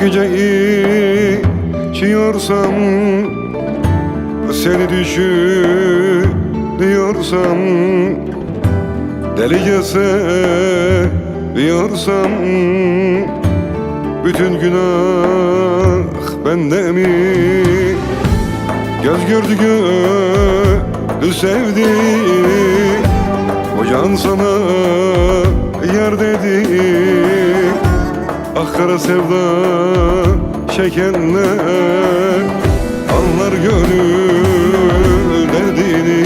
gece içiyorsam, seni düşünüyorsam, delice seviyorsam, bütün günah bende mi? Göz gördü gönül sevdi, o can sana yer dedi. Ah kara sevda çekenler anlar gönül derdini.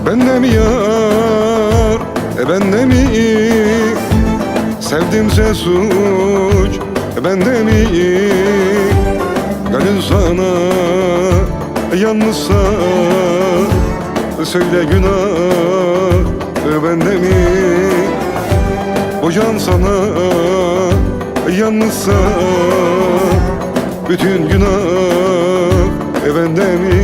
Bende mi yar, bende mi? Sevdimse suç, bende mi? Gönül sana yanlışsa söyle günah bende mi? O can sana yanlışsa bütün günah bende mi?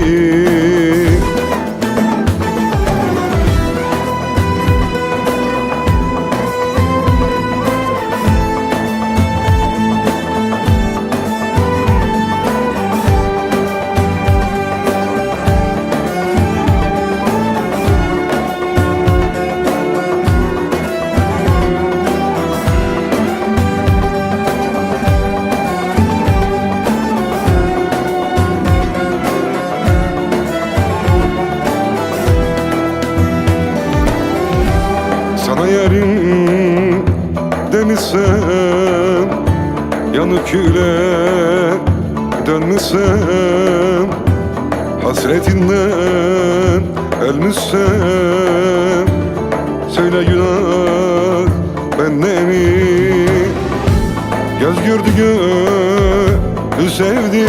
Sana yarim demişsem, yanıp küle dönmüşsem, hasretinden ölmüşsem, söyle günah bende mi? Göz gördü gönül sevdi,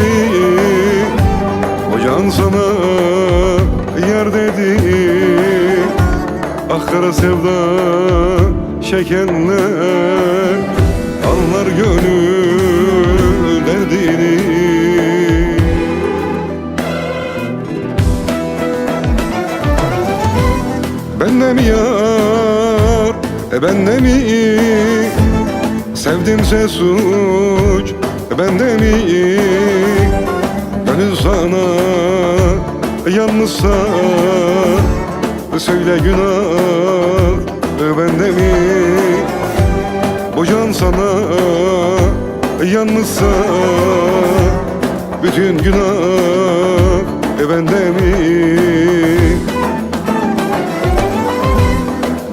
o can sana yer dedi. Ah kara sevda çekenler anlar gönül derdini. Bende mi yar, bende mi? Sevdimse suç, bende mi? Gönül sana yanlışsa söyle günah bende mi? Bu can sana yanlışsa bütün günah bende mi?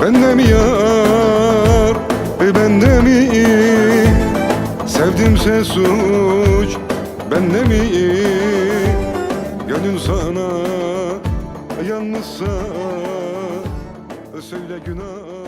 Bende mi yar, bende mi? Sevdimse suç, bende mi? Gönül sana yanlışsa söyle günah